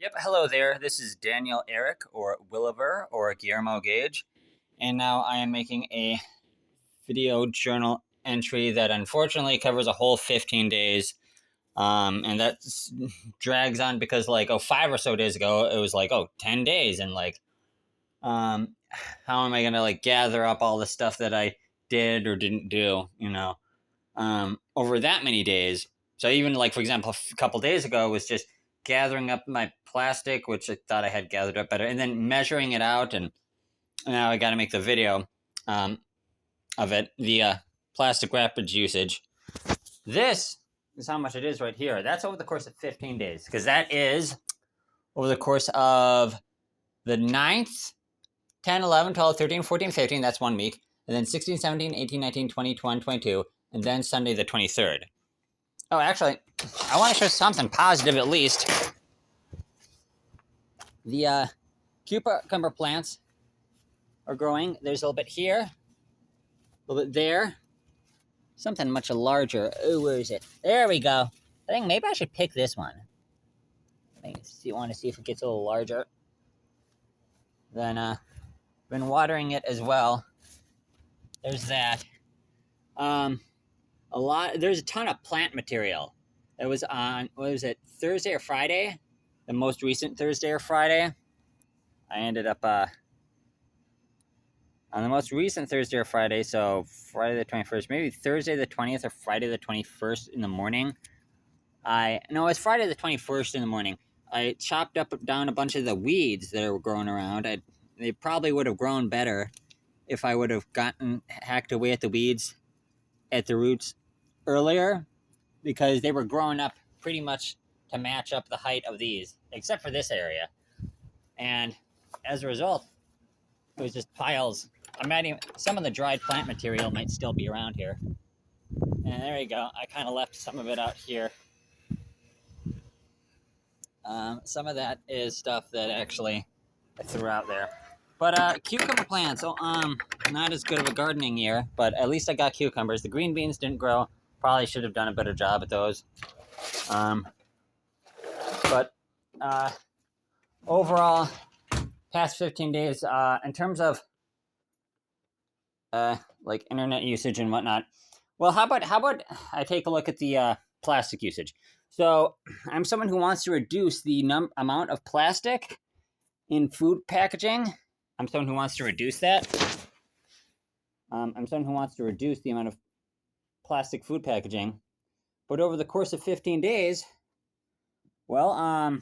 Yep, hello there. This is Daniel Eric, or Williver, or Guillermo Gage, and now I am making a video journal entry that unfortunately covers a whole 15 days. And that drags on because, like, 5 or so days ago, it was like, 10 days, and like, um, how am I gonna like gather up all the stuff that I did or didn't do, over that many days? So even like, for example, a couple days ago was just gathering up my plastic, which I thought I had gathered up better, and then measuring it out. And now I got to make the video um, of it. The plastic wrappage usage. This is how much it is right here. That's over the course of 15 days, because that is over the course of the 9th, 10, 11, 12, 13, 14, 15. That's 1 week. And then 16, 17, 18, 19, 20, 21, 22. And then Sunday the 23rd. Oh, actually, I want to show something positive at least. The cucumber plants are growing. There's a little bit here, a little bit there, something much larger. Oh, where is it? There we go. I think maybe I should pick this one. I want to see if it gets a little larger. Then, been watering it as well. There's that. There's a ton of plant material. It was on, what was it, Thursday or Friday? The most recent Thursday or Friday. I ended up, on the most recent Thursday or Friday, so Friday the 21st, maybe Thursday the 20th or Friday the 21st in the morning. It's Friday the 21st in the morning. I chopped up down a bunch of the weeds that were growing around. They probably would have grown better if I would have hacked away at the weeds at the roots earlier, because they were growing up pretty much to match up the height of these, except for this area. And as a result, it was just piles. Some of the dried plant material might still be around here. And there you go. I kind of left some of it out here. Some of that is stuff that actually I threw out there. But cucumber plants, not as good of a gardening year, but at least I got cucumbers. The green beans didn't grow. Probably should have done a better job at those. But overall, past 15 days, in terms of like internet usage and whatnot, well, how about I take a look at the plastic usage? So I'm someone who wants to reduce the amount of plastic in food packaging. I'm someone who wants to reduce that. I'm someone who wants to reduce the amount of plastic food packaging. But over the course of 15 days, well,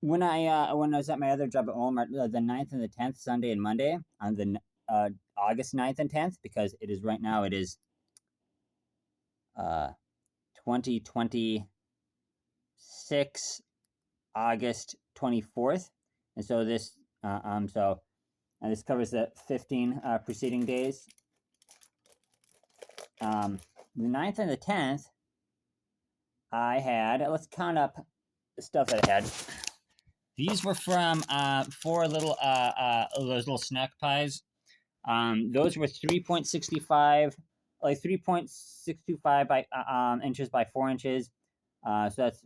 when I was at my other job at Walmart, the 9th and the 10th, Sunday and Monday, on the August 9th and 10th, because it is right now, it is 2026 August 24th. And so this this covers the 15 preceding days. The 9th and the 10th, I had, let's count up the stuff that I had. These were from 4 little those little snack pies. Those were 3.65, like 3.625 by inches by 4 inches. So that's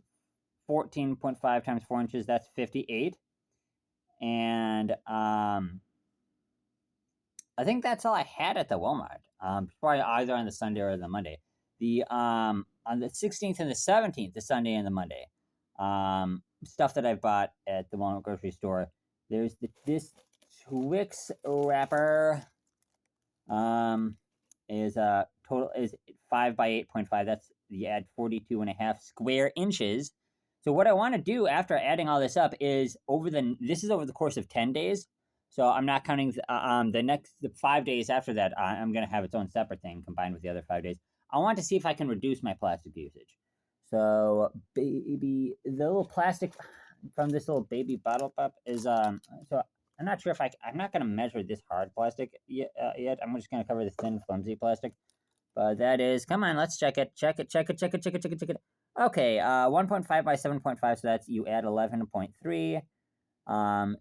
14.5 times 4 inches. That's 58. And I think that's all I had at the Walmart. Probably either on the Sunday or the Monday. The on the 16th and the 17th, the Sunday and the Monday. Stuff that I bought at the Walmart grocery store. There's this Twix wrapper. Is total is 5 by 8.5. That's you add 42.5 square inches. So what I want to do after adding all this up is this is over the course of 10 days. So I'm not counting the 5 days after that. I'm going to have its own separate thing combined with the other 5 days. I want to see if I can reduce my plastic usage. So the little plastic from this little baby bottle pop is so I'm not sure if I'm not going to measure this hard plastic yet. I'm just going to cover the thin, flimsy plastic. But that is, come on, let's check it. Check it. Okay, 1.5 by 7.5, so that's, you add 11.3.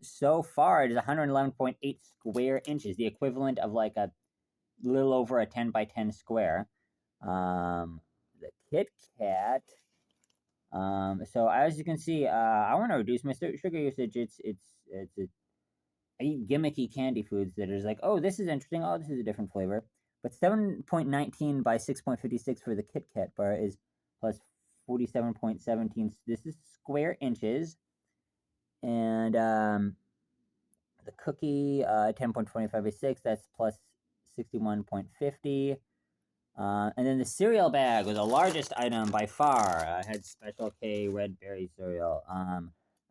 So far, it is 111.8 square inches, the equivalent of like a little over a 10 by 10 square. The Kit Kat, So as you can see, I want to reduce my sugar usage. I eat gimmicky candy foods that is like, oh, this is interesting. Oh, this is a different flavor. But 7.19 by 6.56 for the Kit Kat bar is plus 47.17. This is square inches. And the cookie, 10.25 by 6, that's plus 61.50. And then the cereal bag was the largest item by far. I had Special K red berry cereal.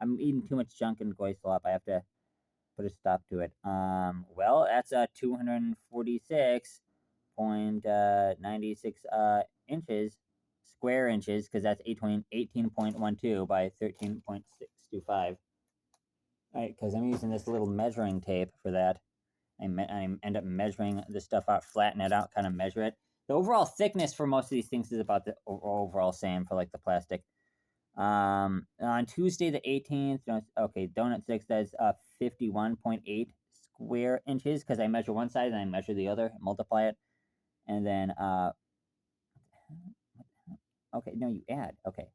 I'm eating too much junk and going slop. I have to put a stop to it. Well, that's 246.96 inches, square inches, because that's 18.12 by 13.625. All right, because I'm using this little measuring tape for that. I end up measuring the stuff out, flatten it out, kind of measure it. The overall thickness for most of these things is about the overall same for like the plastic. On Tuesday the 18th, okay, donut 6 does 51.8 square inches because I measure one side and I measure the other, multiply it, and then okay, no, you add. Okay,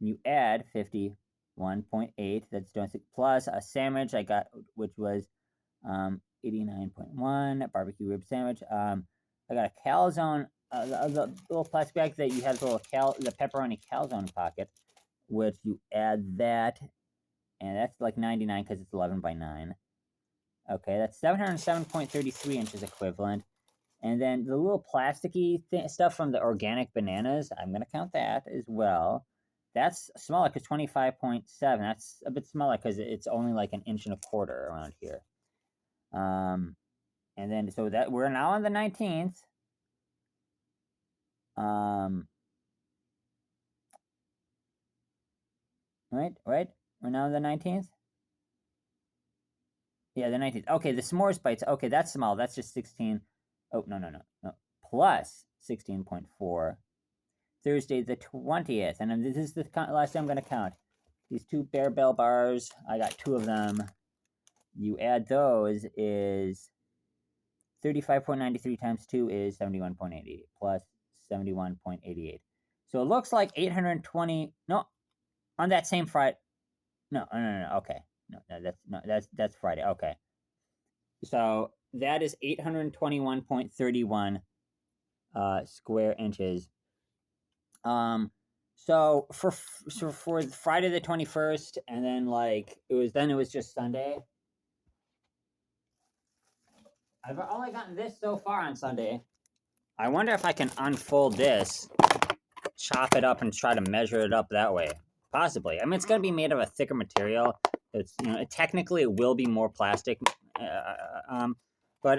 you add 51.8. That's donut 6 plus a sandwich I got, which was 89.1 barbecue rib sandwich. I got a calzone, the little plastic bag that you have the pepperoni calzone pocket, which you add that, and that's like 99 because it's 11 by 9. Okay, that's 707.33 inches equivalent. And then the little plasticky stuff from the organic bananas, I'm going to count that as well. That's smaller because 25.7. That's a bit smaller because it's only like an inch and a quarter around here. And then so that we're now on the 19th. Right. We're now on the 19th. Yeah, the 19th. Okay, the s'mores bites. Okay, that's small. That's just 16. Oh, no. Plus 16.4. Thursday the 20th. And this is the last time I'm going to count. These two Bear Bell bars, I got 2 of them. You add those is 35.93 times 2 is 71.88 plus 71.88. So it looks like 820. No, on that same Friday. No. Okay. That's Friday. Okay. So that is 821.31 square inches. So for Friday the 21st, and then it was just Sunday. I've only gotten this so far on Sunday. I wonder if I can unfold this, chop it up, and try to measure it up that way. Possibly. I mean, it's going to be made of a thicker material. It's technically it will be more plastic, but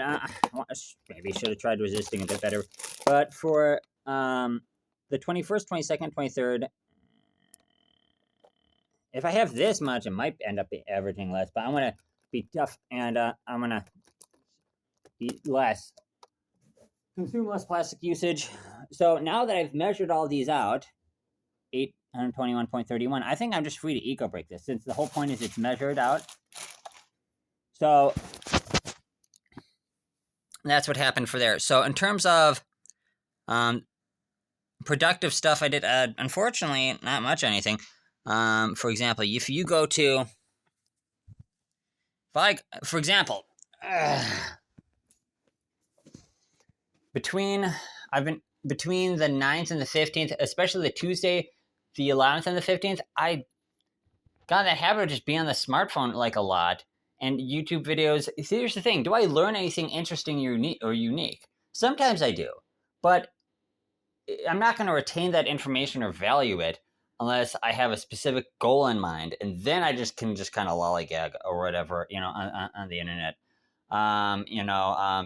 maybe should have tried resisting a bit better. But for the 21st, 22nd, 23rd, if I have this much, it might end up averaging less. But I'm gonna be tough, and I'm gonna eat less, consume less plastic usage. So now that I've measured all these out, 821.31, I think I'm just free to eco break this, since the whole point is it's measured out. So that's what happened for there. So in terms of productive stuff, I did unfortunately not much anything. For example, if you go to, for example, between the 9th and the 15th, especially the Tuesday, the 11th and the 15th, I got that habit of just being on the smartphone like a lot. And YouTube videos, here's the thing, do I learn anything interesting or unique? Sometimes I do, but I'm not going to retain that information or value it unless I have a specific goal in mind, and then I can kind of lollygag or whatever, on the internet.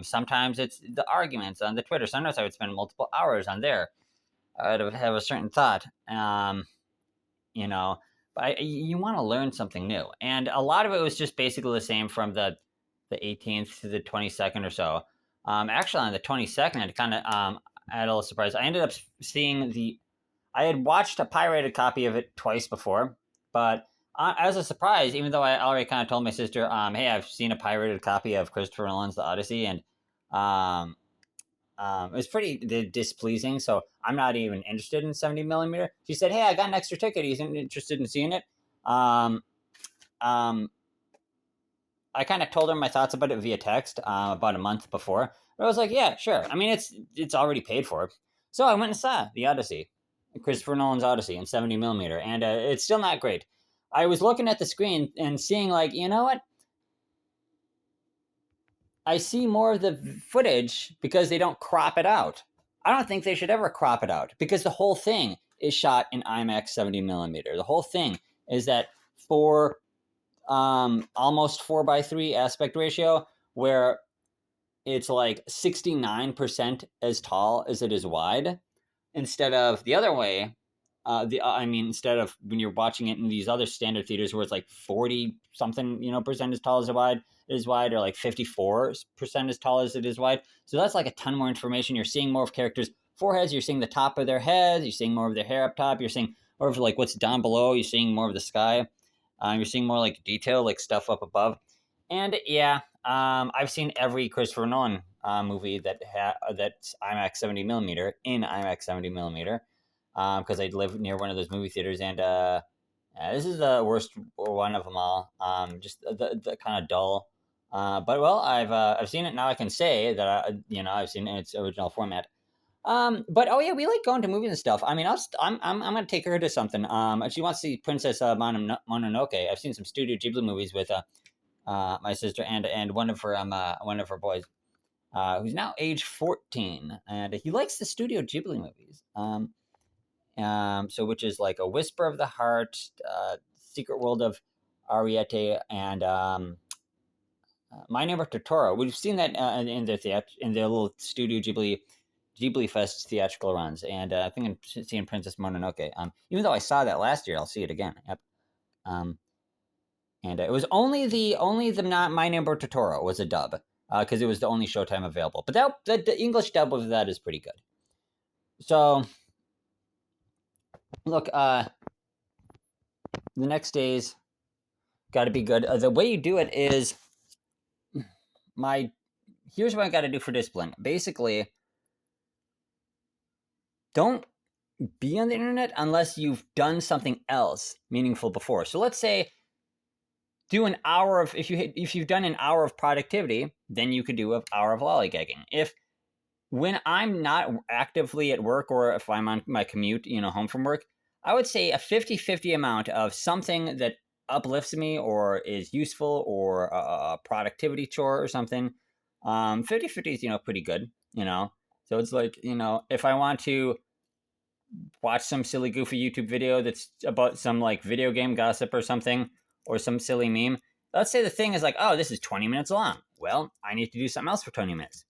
Sometimes it's the arguments on the Twitter. Sometimes I would spend multiple hours on there to have a certain thought. But you want to learn something new, and a lot of it was just basically the same from the 18th to the 22nd or so. Actually, on the 22nd, I kind of I had a little surprise. I ended up seeing I had watched a pirated copy of it twice before, but as a surprise, even though I already kind of told my sister, hey, I've seen a pirated copy of Christopher Nolan's The Odyssey, and it was pretty displeasing. So I'm not even interested in 70 millimeter. She said, "Hey, I got an extra ticket. He's interested in seeing it." Um, um, I kind of told her my thoughts about it via text about a month before. But I was like, "Yeah, sure. I mean, it's already paid for." So I went and saw the Odyssey, Christopher Nolan's Odyssey in 70 millimeter, and it's still not great. I was looking at the screen and seeing, like, you know what? I see more of the footage because they don't crop it out. I don't think they should ever crop it out because the whole thing is shot in IMAX 70 millimeter. The whole thing is that for almost 4:3 aspect ratio, where it's like 69% as tall as it is wide, instead of the other way. Instead of when you're watching it in these other standard theaters where it's like 40 something, percent as tall as it is wide, or like 54% as tall as it is wide. So that's like a ton more information. You're seeing more of characters' foreheads. You're seeing the top of their heads. You're seeing more of their hair up top. You're seeing more of like what's down below. You're seeing more of the sky. You're seeing more like detail, like stuff up above. And yeah, I've seen every Christopher Nolan movie that's IMAX 70 millimeter in IMAX 70 millimeter because I live near one of those movie theaters, and this is the worst one of them all. Just the kind of dull. But well, I've seen it now. I can say that I've seen it in its original format. But oh yeah, we like going to movies and stuff. I mean, I'm gonna take her to something. She wants to see Princess Mononoke. I've seen some Studio Ghibli movies with my sister and one of her boys, who's now age 14, and he likes the Studio Ghibli movies. So which is like A Whisper of the Heart, Secret World of Ariete, and My Neighbor Totoro. We've seen that in their little Studio Ghibli Fest theatrical runs, and I think I'm seeing Princess Mononoke. Even though I saw that last year, I'll see it again. Yep. And it was only the not My Neighbor Totoro was a dub because it was the only Showtime available. But the English dub of that is pretty good. So look, the next days got to be good. The way you do it is here's what I got to do for discipline. Basically, don't be on the internet unless you've done something else meaningful before. So let's say do an hour of if you've done an hour of productivity, then you could do an hour of lollygagging. When I'm not actively at work or if I'm on my commute, home from work, I would say a 50-50 amount of something that uplifts me or is useful or a productivity chore or something. 50-50 is, pretty good, So it's like, if I want to watch some silly, goofy YouTube video that's about some like video game gossip or something, or some silly meme, let's say the thing is like, oh, this is 20 minutes long. Well, I need to do something else for 20 minutes.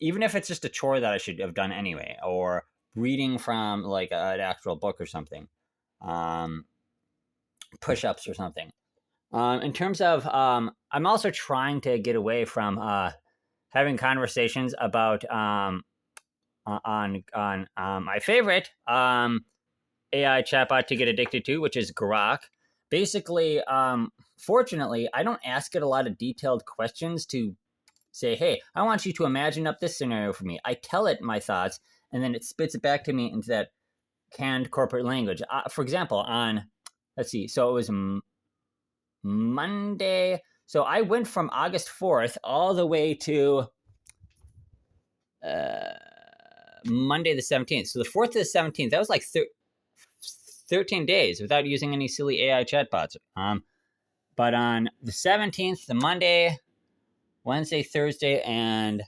Even if it's just a chore that I should have done anyway, or reading from like an actual book or something, push-ups or something. In terms of, I'm also trying to get away from having conversations about on my favorite AI chatbot to get addicted to, which is Grok. Basically, fortunately, I don't ask it a lot of detailed questions to say, hey, I want you to imagine up this scenario for me. I tell it my thoughts, and then it spits it back to me into that canned corporate language. For example, let's see, so it was Monday. So I went from August 4th all the way to Monday the 17th. So the 4th to the 17th, that was like 13 days without using any silly AI chatbots. But on the 17th, the Monday, Wednesday, Thursday, and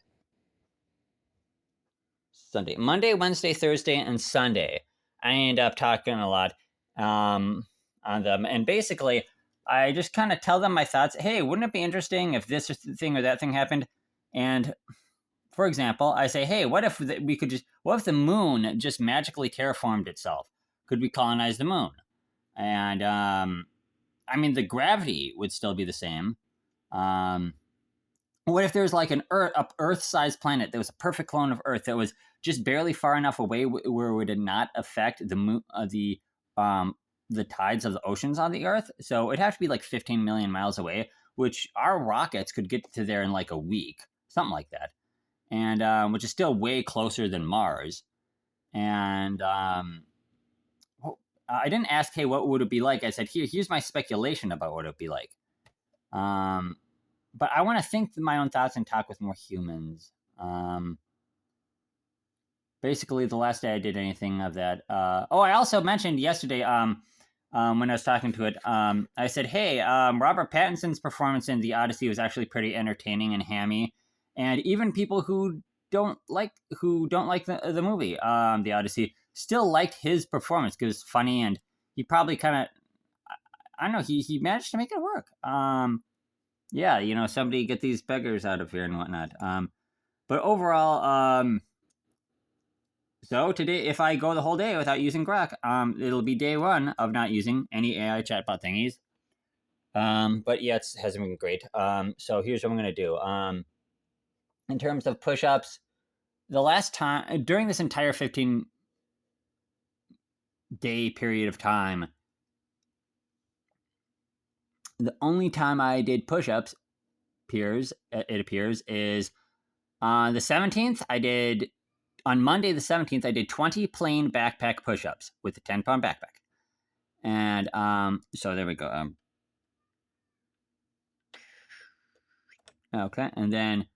Sunday. Monday, Wednesday, Thursday, and Sunday. I end up talking a lot on them. And basically, I just kind of tell them my thoughts. Hey, wouldn't it be interesting if this thing or that thing happened? And for example, I say, hey, what if the moon just magically terraformed itself? Could we colonize the moon? And the gravity would still be the same. What if there's like an Earth-sized planet that was a perfect clone of Earth that was just barely far enough away where it would not affect the moon, the tides of the oceans on the Earth? So it'd have to be like 15 million miles away, which our rockets could get to there in like a week, something like that. and which is still way closer than Mars. And I didn't ask, hey, what would it be like? I said, here's my speculation about what it would be like. But I want to think my own thoughts and talk with more humans. Basically, the last day I did anything of that. I also mentioned yesterday, when I was talking to it, I said, hey, Robert Pattinson's performance in The Odyssey was actually pretty entertaining and hammy. And even people who don't like the movie, The Odyssey, still liked his performance because it was funny, and he probably kind of, I don't know, he managed to make it work. Yeah, somebody get these beggars out of here and whatnot. But overall, so today, if I go the whole day without using Grok, it'll be day one of not using any AI chatbot thingies. But yeah, it hasn't been great. So here's what I'm gonna do. In terms of push-ups, the last time during this entire 15-day period of time, the only time I did push-ups, it appears, is on the 17th. On Monday the 17th, I did 20 plain backpack push-ups with a 10-pound backpack. And so there we go. Okay, and then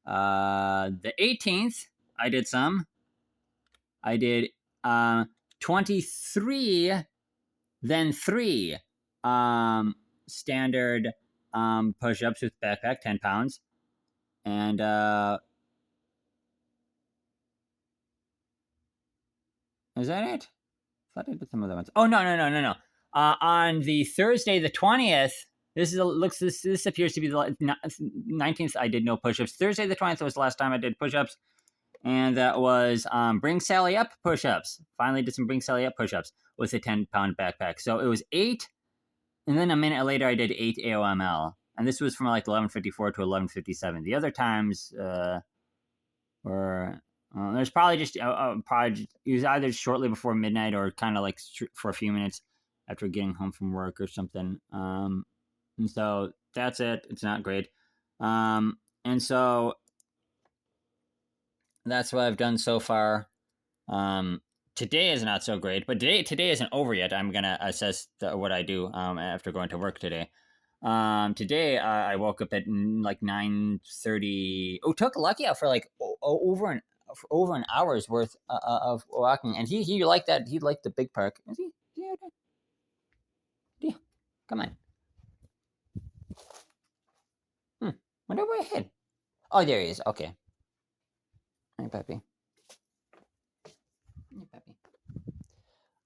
the 18th, I did some. I did 23, then 3 standard push-ups with backpack, 10 pounds. And is that it? I thought I did some other ones. Oh, no. On the Thursday, the 20th, this appears to be the 19th. I did no push-ups. Thursday, the 20th was the last time I did push-ups, and that was Bring Sally Up push-ups. Finally did some Bring Sally Up push-ups with a 10-pound backpack. So it was 8, and then a minute later, I did 8 AOML, and this was from like 11:54 to 11:57. The other times were. There's probably just it was either shortly before midnight or kind of like for a few minutes after getting home from work or something. And so that's it. It's not great. And so that's what I've done so far. Today is not so great, but today isn't over yet. I'm gonna assess what I do after going to work today. Today I woke up at like 9:30. Oh, took Lucky out for like over an hour's worth of walking, and he liked that. He liked the big park. Is he? Yeah. Come on. Wonder where I hid. Oh, there he is. Okay. Hey, puppy. Hey, puppy.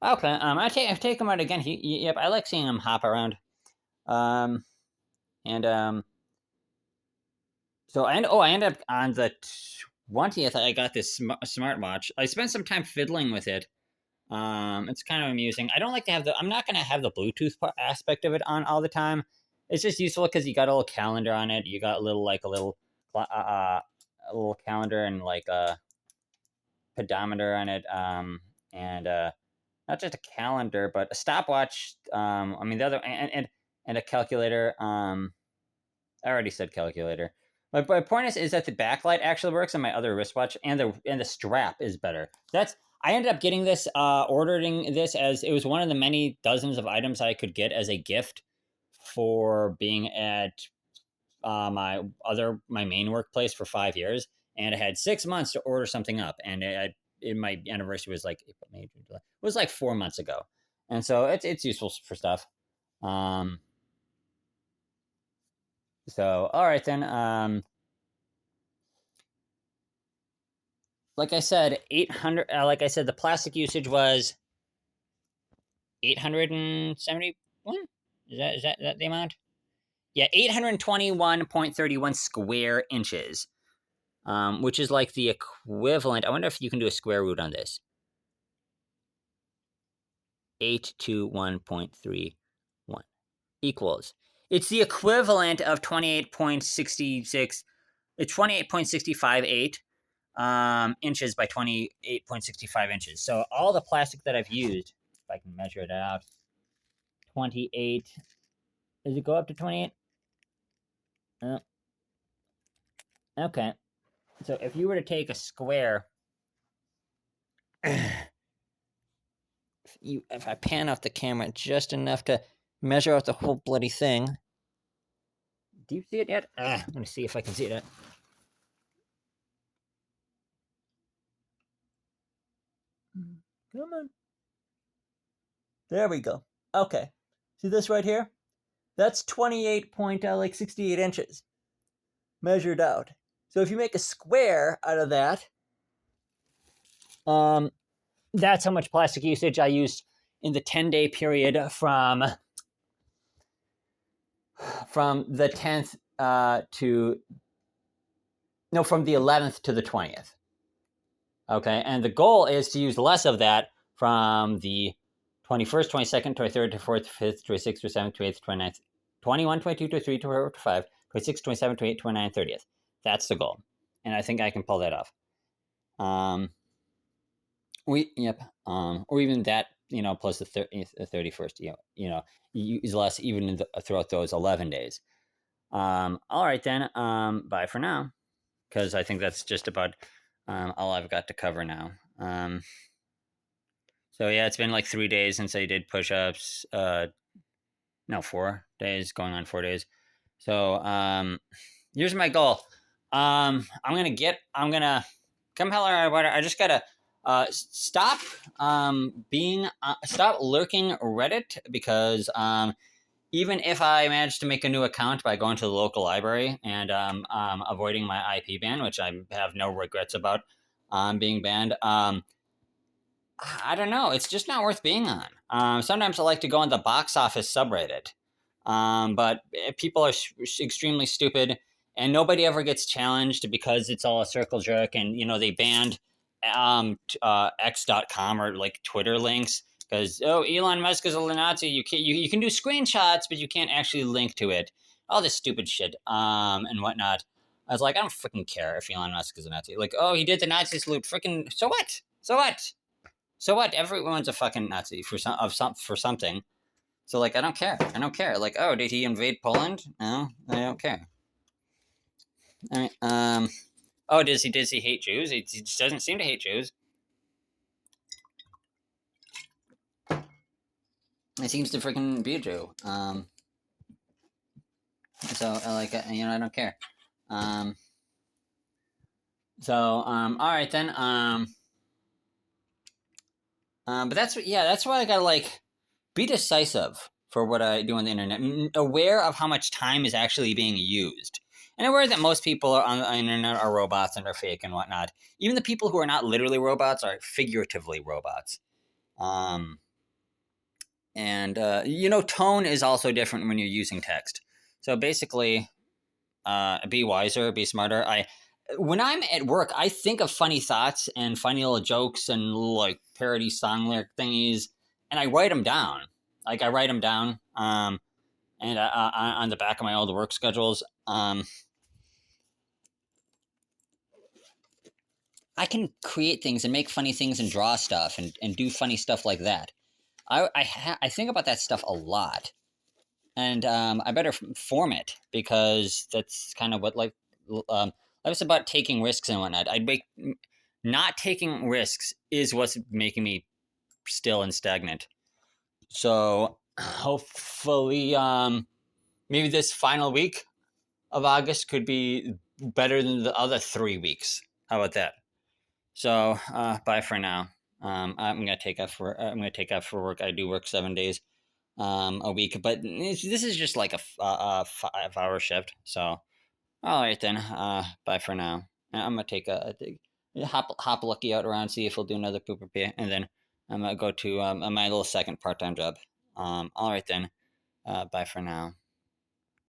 Okay. I take him out again. Yep. I like seeing him hop around. So I ended up on the 20th. I got this smartwatch. I spent some time fiddling with it. It's kind of amusing. I don't like to have I'm not going to have the Bluetooth aspect of it on all the time. It's just useful because you got a little calendar on it. You got a little calendar and like a pedometer on it. And not just a calendar, but a stopwatch. I mean the other and a calculator. I already said calculator. My point is that the backlight actually works on my other wristwatch, and the strap is better. I ended up getting this, ordering this as it was one of the many dozens of items I could get as a gift for being at my main workplace for 5 years, and I had 6 months to order something up, and my anniversary was like April, May, June, July. It was like 4 months ago, and so it's useful for stuff. So all right then. Like I said, 800. Like I said, the plastic usage was 871. Is that the amount? Yeah, 821.31 square inches, which is like the equivalent. I wonder if you can do a square root on this. 821.31 equals. It's the equivalent of 28.66. It's 28.658 inches by 28.65 inches. So all the plastic that I've used, if I can measure it out, 28. Does it go up to 28? Okay. So if you were to take a square, if I pan off the camera just enough to measure out the whole bloody thing. Do you see it yet? I'm gonna see if I can see it. Come on. There we go. Okay. See this right here? That's 28.68 inches measured out. So if you make a square out of that, that's how much plastic usage I used in the 10-day period from the 10th from the 11th to the 20th. Okay, and the goal is to use less of that from the 21st, 22nd, 23rd, 24th, 25th, 26th, 27th, 28th, 29th, 21, 22, 23, 24, 25, 26, 27, 28, 29, 30th. That's the goal. And I think I can pull that off. Or even that, plus the 31st, use less even throughout those 11 days. All right, then. Bye for now. Because I think that's just about all I've got to cover now. So yeah, it's been like 3 days since I did push-ups. No, 4 days, going on 4 days. So here's my goal. I'm gonna come hell or high water. I just gotta stop stop lurking Reddit, because even if I manage to make a new account by going to the local library and avoiding my IP ban, which I have no regrets about being banned, I don't know. It's just not worth being on. Sometimes I like to go on the box office subreddit, but people are extremely stupid, and nobody ever gets challenged because it's all a circle jerk. And they banned X.com or like Twitter links because Elon Musk is a Nazi. You can do screenshots, but you can't actually link to it. All this stupid shit and whatnot. I was like, I don't freaking care if Elon Musk is a Nazi. Like, he did the Nazi salute. Freaking so what? So what? So what? Everyone's a fucking Nazi for something. So like, I don't care. Like, did he invade Poland? No, I don't care. I mean, does he hate Jews? He just doesn't seem to hate Jews. He seems to freaking be a Jew. So like, I don't care. All right then. But that's why I gotta like be decisive for what I do on the internet, aware of how much time is actually being used, and aware that most people on the internet are robots and are fake and whatnot. Even the people who are not literally robots are figuratively robots. Tone is also different when you're using text. So basically, be wiser, be smarter. When I'm at work, I think of funny thoughts and funny little jokes and like parody song lyric thingies, and I write them down. Like I write them down, and on the back of my old work schedules. I can create things and make funny things and draw stuff and do funny stuff like that. I think about that stuff a lot, and I better form it, because that's kind of what life's about, taking risks and whatnot. Not taking risks is what's making me still and stagnant. So hopefully, maybe this final week of August could be better than the other 3 weeks. How about that? So bye for now. I'm gonna take off for work. I do work 7 days a week, but this is just like a 5-hour shift. So all right then. Bye for now. I'm gonna take a hop Lucky out around, see if we'll do another pooper pay, and then I'm gonna go to my little second part-time job. All right then. Bye for now.